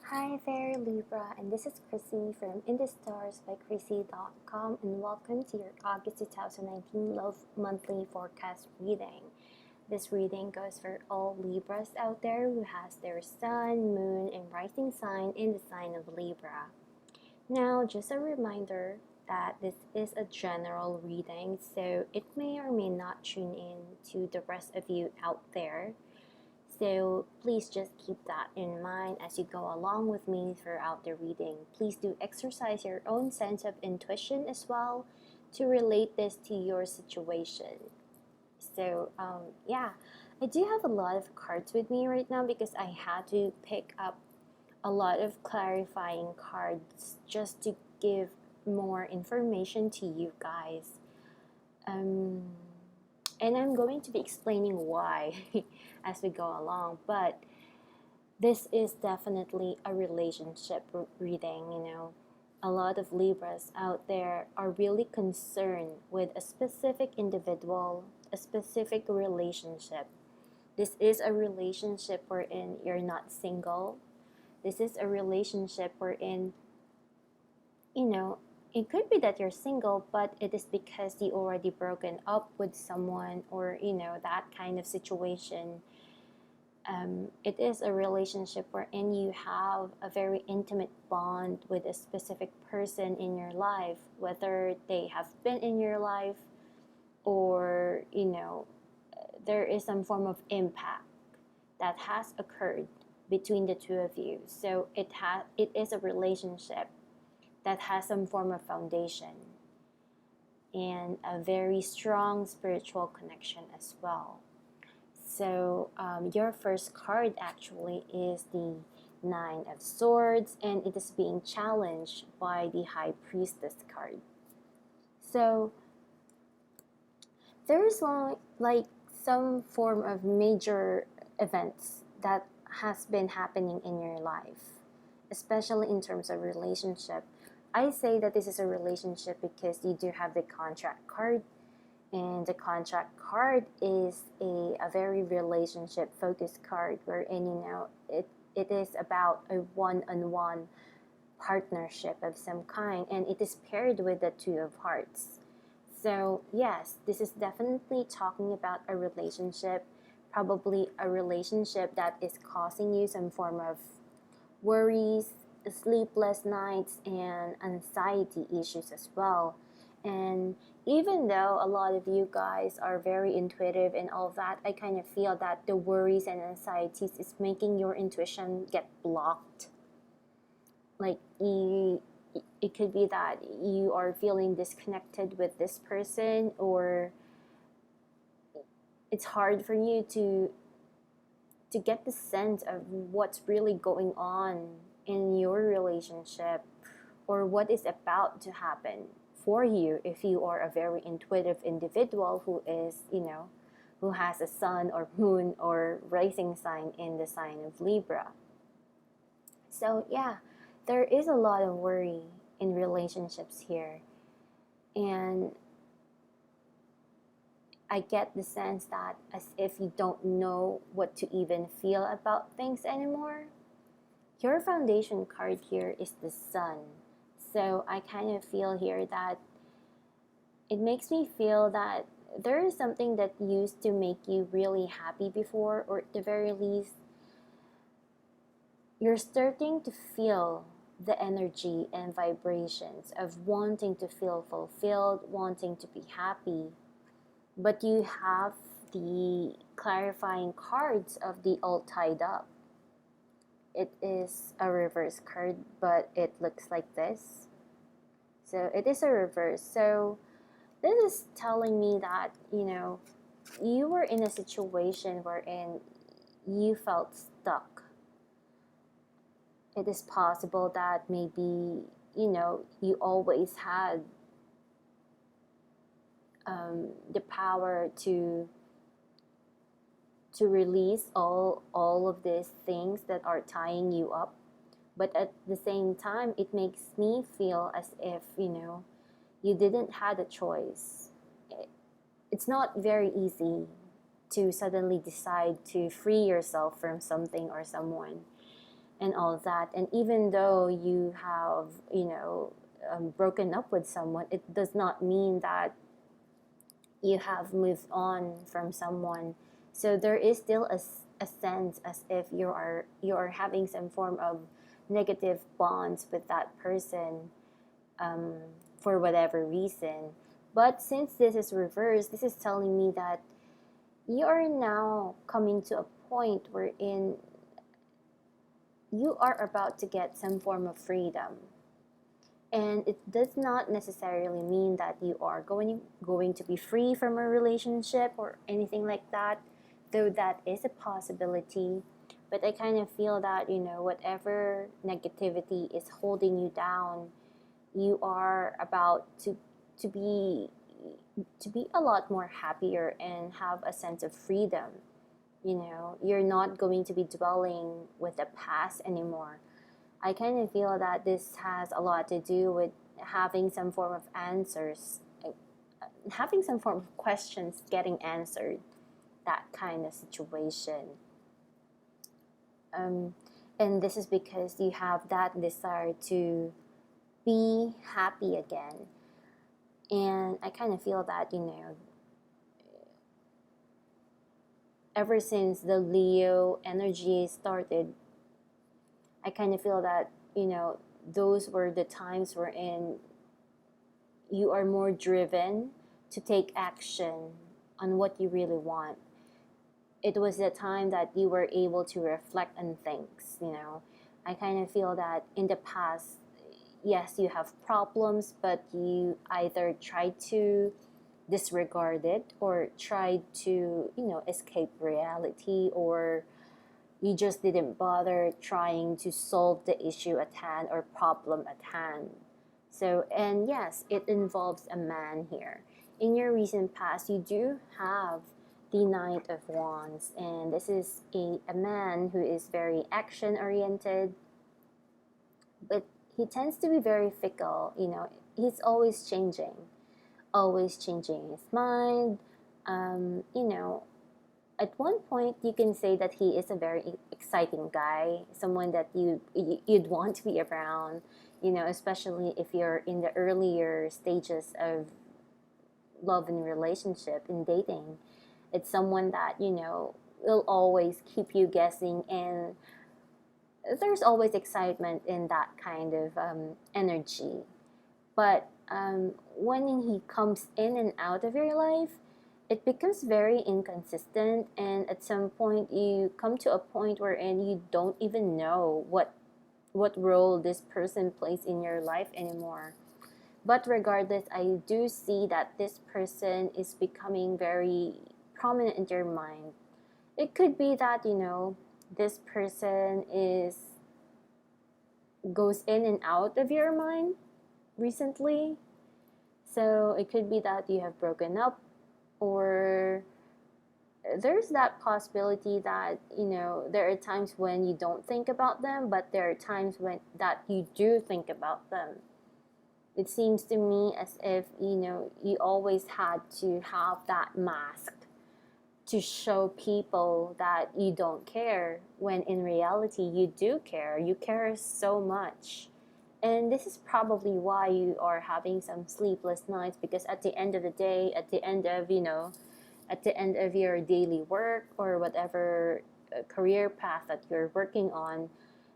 Hi there, Libra, and this is Krissy from InTheStarsByKrissy.com, and welcome to your August 2019 Love Monthly Forecast reading. This reading goes for all Libras out there who has their sun, moon, and rising sign in the sign of Libra. Now, just a reminder that this is a general reading, so it may or may not tune in to the rest of you out there. So please just keep that in mind as you go along with me throughout the reading. Please do exercise your own sense of intuition as well to relate this to your situation. So yeah, I do have a lot of cards with me right now because I had to pick up a lot of clarifying cards just to give more information to you guys. And I'm going to be explaining why as we go along, but this is definitely a relationship reading. A lot of Libras out there are really concerned with a specific individual, a specific relationship. This is a relationship wherein you're not single. This is a relationship wherein, it could be that you're single, but it is because you already broken up with someone, or that kind of situation. It is a relationship wherein you have a very intimate bond with a specific person in your life, whether they have been in your life or there is some form of impact that has occurred between the two of you. So it is a relationship that has some form of foundation and a very strong spiritual connection as well. So your first card actually is the Nine of Swords, and it is being challenged by the High Priestess card. So there is like some form of major events that has been happening in your life, especially in terms of relationship. I say that this is a relationship because you do have the contract card, and the contract card is a very relationship focused card wherein it is about a one-on-one partnership of some kind, and it is paired with the Two of Hearts. So yes, this is definitely talking about a relationship, probably a relationship that is causing you some form of worries, sleepless nights, and anxiety issues as well. And even though a lot of you guys are very intuitive and all that, I kind of feel that the worries and anxieties is making your intuition get blocked. Like it could be that you are feeling disconnected with this person, or it's hard for you to get the sense of what's really going on in your relationship, or what is about to happen for you if you are a very intuitive individual who is, who has a sun or moon or rising sign in the sign of Libra. So yeah, there is a lot of worry in relationships here. And I get the sense that as if you don't know what to even feel about things anymore. Your foundation card here is the Sun. So I kind of feel here that it makes me feel that there is something that used to make you really happy before, or at the very least, you're starting to feel the energy and vibrations of wanting to feel fulfilled, wanting to be happy. But you have the clarifying cards of the all tied up. It is a reverse card, but it looks like this. So it is a reverse. So this is telling me that, you were in a situation wherein you felt stuck. It is possible that maybe, you always had the power to release all of these things that are tying you up, but at the same time it makes me feel as if you didn't have a choice. It's not very easy to suddenly decide to free yourself from something or someone, and all that. And even though you have, broken up with someone, it does not mean that you have moved on from someone. So there is still a sense as if you are having some form of negative bonds with that person, um, for whatever reason. But since this is reversed, this is telling me that you are now coming to a point wherein you are about to get some form of freedom. And it does not necessarily mean that you are going to be free from a relationship or anything like that, though that is a possibility. But I kind of feel that, whatever negativity is holding you down, you are about to be to be a lot more happier and have a sense of freedom. You're not going to be dwelling with the past anymore. I kind of feel that this has a lot to do with having some form of answers, having some form of questions getting answered, that kind of situation. And this is because you have that desire to be happy again. And I kind of feel that, ever since the Leo energy started, I kind of feel that, those were the times wherein you are more driven to take action on what you really want. It was the time that you were able to reflect on things. I kind of feel that in the past, yes, you have problems, but you either try to disregard it or try to, escape reality, or you just didn't bother trying to solve the issue at hand or problem at hand. So, and yes, it involves a man here. In your recent past, you do have the Knight of Wands, and this is a man who is very action oriented, but he tends to be very fickle. He's always changing his mind. Um, you know, at one point you can say that he is a very exciting guy, someone that you'd want to be around, especially if you're in the earlier stages of love and relationship in dating. It's someone that will always keep you guessing, and there's always excitement in that kind of energy. But when he comes in and out of your life, it becomes very inconsistent, and at some point you come to a point wherein you don't even know what role this person plays in your life anymore. But regardless, I do see that this person is becoming very prominent in your mind. It could be that this person is goes in and out of your mind recently. So it could be that you have broken up, or there's that possibility that there are times when you don't think about them, but there are times when that you do think about them. It seems to me as if you always had to have that mask to show people that you don't care, when in reality you do care. You care so much. And this is probably why you are having some sleepless nights, because at the end of the day, at the end of your daily work or whatever career path that you're working on,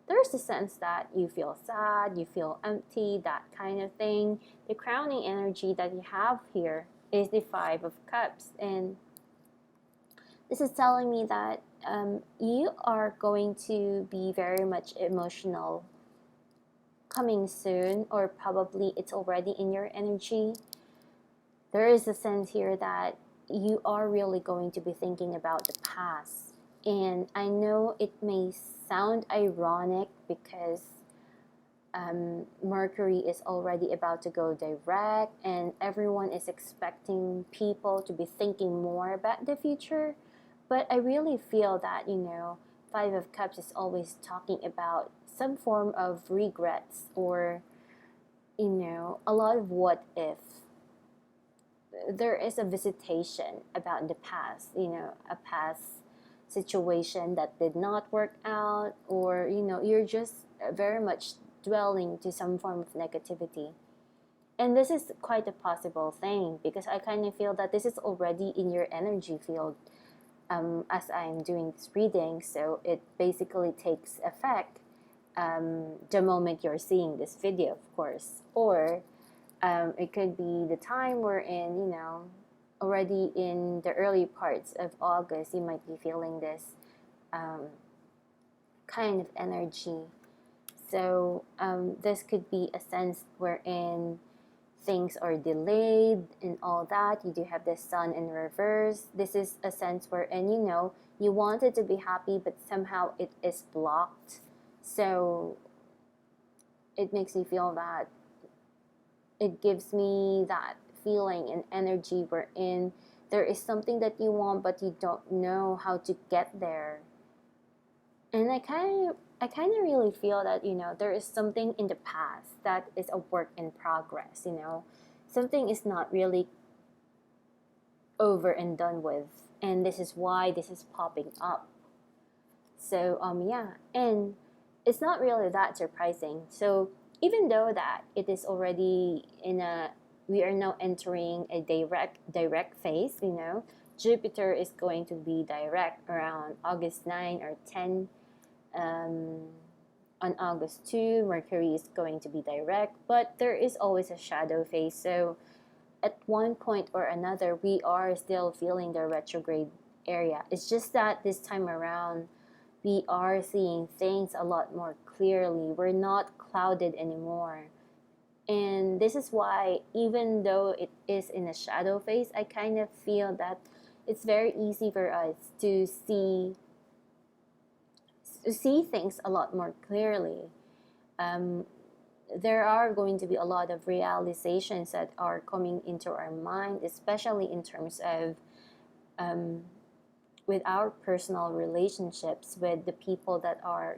there's a sense that you feel sad, you feel empty, that kind of thing. The crowning energy that you have here is the Five of Cups, and this is telling me that you are going to be very much emotional coming soon, or probably it's already in your energy. There is a sense here that you are really going to be thinking about the past. And I know it may sound ironic because Mercury is already about to go direct, and everyone is expecting people to be thinking more about the future. But I really feel that, Five of Cups is always talking about some form of regrets, or, a lot of what if. There is a visitation about the past, a past situation that did not work out, or you're just very much dwelling to some form of negativity. And this is quite a possible thing, because I kind of feel that this is already in your energy field, as I'm doing this reading. So it basically takes effect the moment you're seeing this video, of course. Or it could be the time we're in, already in the early parts of August, you might be feeling this kind of energy. So this could be a sense wherein things are delayed and all that. You do have the sun in reverse. This is a sense wherein, you wanted to be happy, but somehow it is blocked. So it makes me feel that, it gives me that feeling and energy wherein there is something that you want, but you don't know how to get there. And I kind of really feel that, there is something in the past that is a work in progress. Something is not really over and done with, and this is why this is popping up. So yeah, and it's not really that surprising. So even though that it is already we are now entering a direct phase. Jupiter is going to be direct around August 9 or 10. On August 2, Mercury is going to be direct, but there is always a shadow phase. So at one point or another, we are still feeling the retrograde area. It's just that this time around, we are seeing things a lot more clearly. We're not clouded anymore. And this is why, even though it is in a shadow phase, I kind of feel that it's very easy for us to see things a lot more clearly. There are going to be a lot of realizations that are coming into our mind, especially in terms of with our personal relationships with the people that are,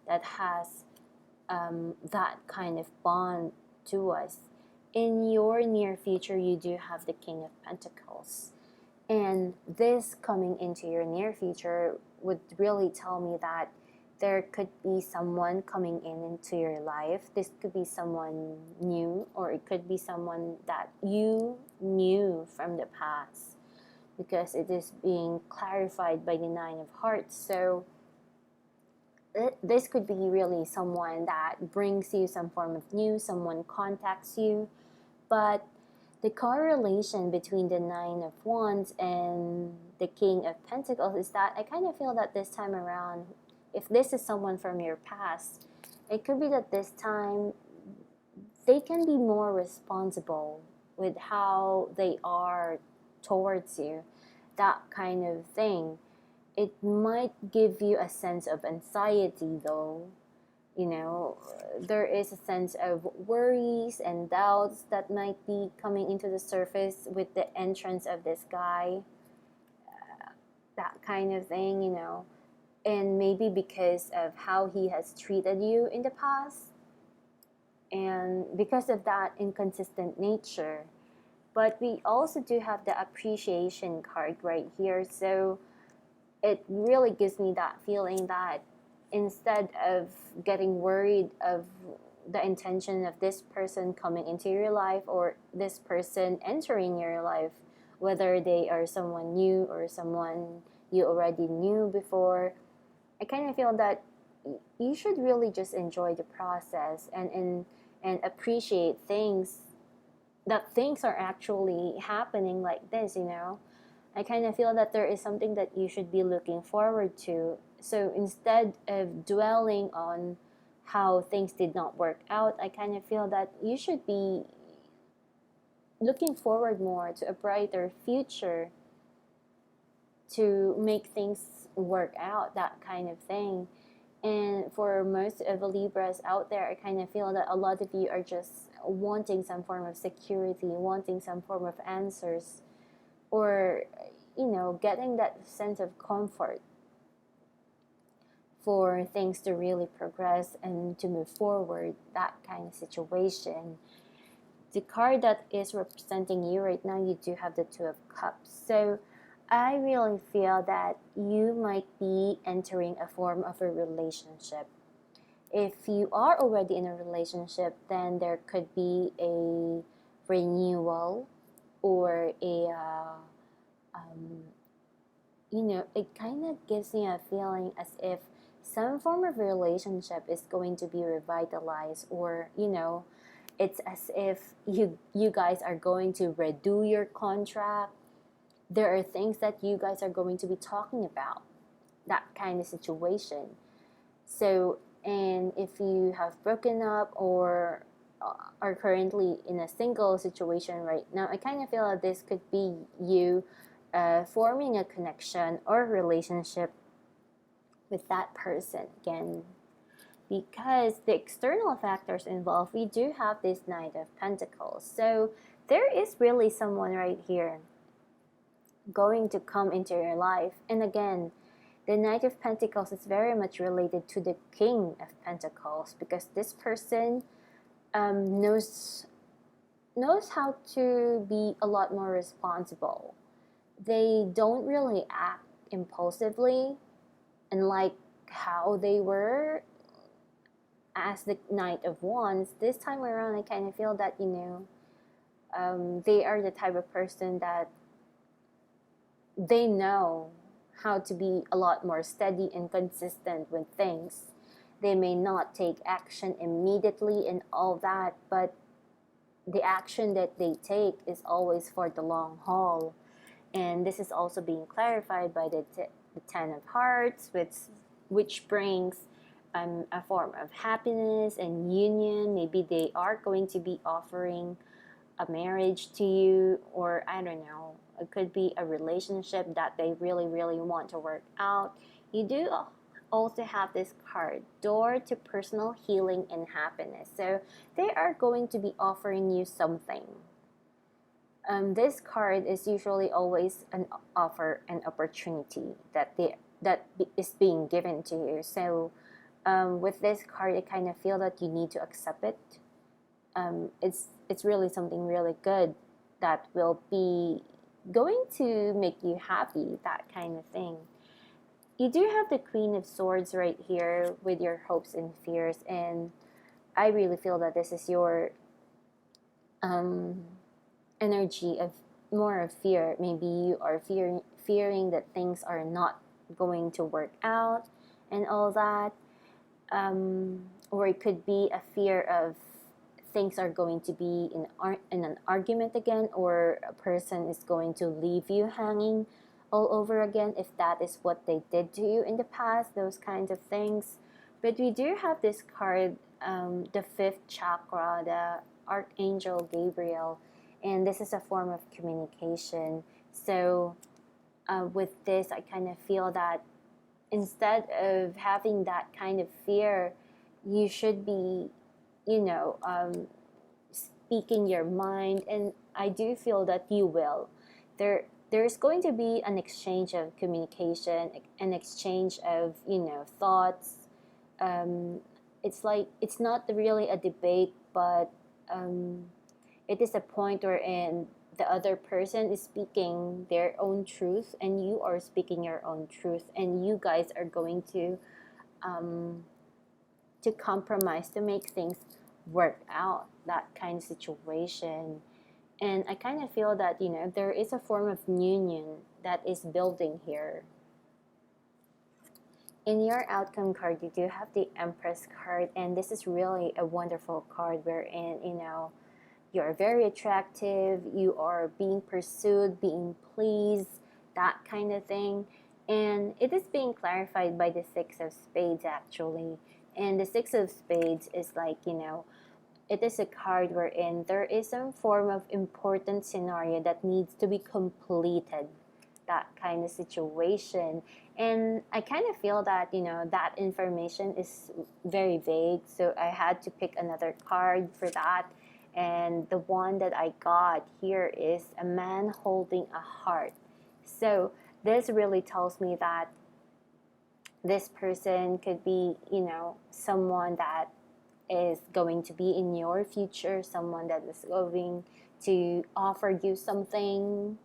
that has that kind of bond to us. In your near future, you do have the King of Pentacles. And this coming into your near future would really tell me that there could be someone coming into your life. This could be someone new, or it could be someone that you knew from the past, because it is being clarified by the Nine of Hearts. So this could be really someone that brings you some form of news, someone contacts you. But the correlation between the Nine of Wands and the King of Pentacles is that I kind of feel that this time around, if this is someone from your past, it could be that this time they can be more responsible with how they are towards you, that kind of thing. It might give you a sense of anxiety, though. There is a sense of worries and doubts that might be coming into the surface with the entrance of this guy, that kind of thing. And maybe because of how he has treated you in the past, and because of that inconsistent nature. But we also do have the appreciation card right here. So it really gives me that feeling that instead of getting worried of the intention of this person coming into your life, or this person entering your life, whether they are someone new or someone you already knew before, I kind of feel that you should really just enjoy the process and appreciate things, that things are actually happening like this. I kind of feel that there is something that you should be looking forward to. So instead of dwelling on how things did not work out, I kind of feel that you should be looking forward more to a brighter future, to make things work out, that kind of thing. And for most of the Libras out there, I kind of feel that a lot of you are just wanting some form of security, wanting some form of answers, or getting that sense of comfort for things to really progress and to move forward, that kind of situation. The card that is representing you right now, you do have the Two of Cups. So I really feel that you might be entering a form of a relationship. If you are already in a relationship, then there could be a renewal or um, it kind of gives me a feeling as if some form of relationship is going to be revitalized, or it's as if you guys are going to redo your contract. There are things that you guys are going to be talking about, that kind of situation. So, and if you have broken up or are currently in a single situation right now, I kind of feel that this could be you forming a connection or relationship with that person again. Because the external factors involved, we do have this Knight of Pentacles. So there is really someone right here going to come into your life. And again, the Knight of Pentacles is very much related to the King of Pentacles, because this person knows how to be a lot more responsible. They don't really act impulsively, and like how they were as the Knight of Wands. This time around, I kind of feel that they are the type of person that they know how to be a lot more steady and consistent with things. They may not take action immediately and all that, but the action that they take is always for the long haul. And this is also being clarified by the Ten of Hearts, which brings a form of happiness and union. Maybe they are going to be offering a marriage to you, or I don't know, it could be a relationship that they really, really want to work out. You do also have this card, door to personal healing and happiness. So they are going to be offering you something. This card is usually always an offer, an opportunity that is being given to you. So with this card, I kind of feel that you need to accept it. It's really something really good that will be going to make you happy, that kind of thing. You do have the Queen of Swords right here with your hopes and fears, and I really feel that this is your energy of more of fear. Maybe you are fearing that things are not going to work out and all that, or it could be a fear of things are going to be in an argument again, or a person is going to leave you hanging all over again, if that is what they did to you in the past, those kinds of things. But we do have this card, the fifth chakra, the Archangel Gabriel, and this is a form of communication. So with this, I kind of feel that instead of having that kind of fear, you should be speaking your mind, and I do feel that you will. There's going to be an exchange of communication, an exchange of thoughts. It's like it's not really a debate, but it is a point wherein the other person is speaking their own truth and you are speaking your own truth, and you guys are going to compromise to make things work out, that kind of situation. And I kind of feel that there is a form of union that is building here. In your outcome card, you do have the Empress card, and this is really a wonderful card wherein you're very attractive, you are being pursued, being pleased, that kind of thing. And it is being clarified by the Six of Spades actually. And the Six of Spades is like, it is a card wherein there is some form of important scenario that needs to be completed, that kind of situation. And I kind of feel that, that information is very vague. So I had to pick another card for that. And the one that I got here is a man holding a heart. So this really tells me that this person could be, someone that is going to be in your future, someone that is going to offer you something,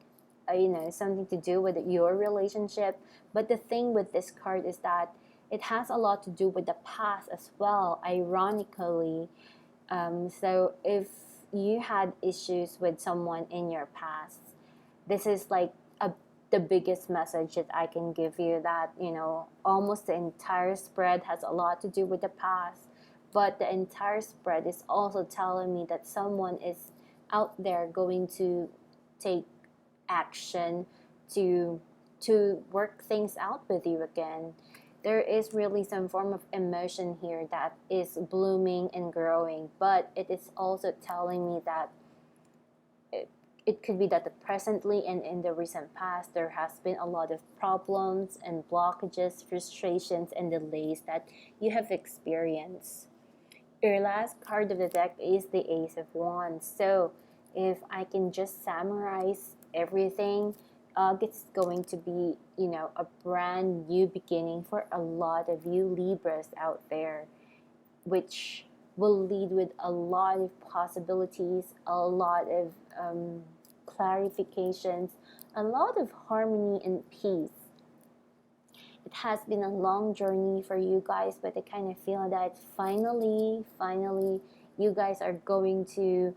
something to do with your relationship. But the thing with this card is that it has a lot to do with the past as well, ironically. So if you had issues with someone in your past, this is like the biggest message that I can give you, that almost the entire spread has a lot to do with the past, but the entire spread is also telling me that someone is out there going to take action to work things out with you again. There is really some form of emotion here that is blooming and growing, but it is also telling me that it could be that the presently and in the recent past there has been a lot of problems and blockages, frustrations, and delays that you have experienced. Your last card of the deck is the Ace of Wands. So if I can just summarize everything, August is going to be, a brand new beginning for a lot of you Libras out there, which will lead with a lot of possibilities, a lot of clarifications, a lot of harmony and peace. It has been a long journey for you guys, but I kind of feel that finally, you guys are going to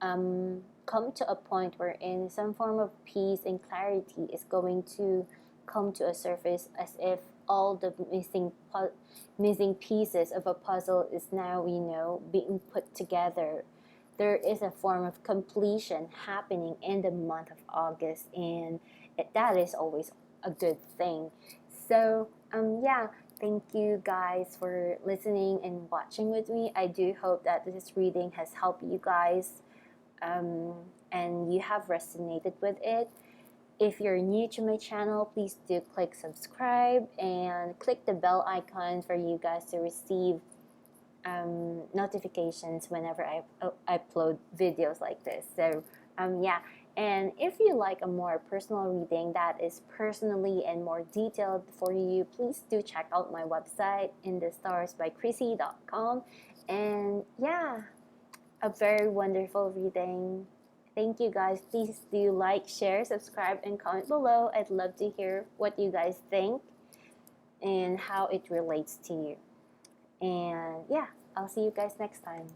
come to a point wherein some form of peace and clarity is going to come to a surface, as if all the missing pieces of a puzzle is now, being put together. There is a form of completion happening in the month of August, and that is always a good thing. So, yeah, thank you guys for listening and watching with me. I do hope that this reading has helped you guys, and you have resonated with it. If you're new to my channel, please do click subscribe and click the bell icon for you guys to receive notifications whenever I upload videos like this. So, yeah. And if you like a more personal reading that is personally and more detailed for you, please do check out my website, inthestarsbykrissy.com. And yeah, a very wonderful reading. Thank you guys. Please do like, share, subscribe, and comment below. I'd love to hear what you guys think and how it relates to you. And yeah, I'll see you guys next time.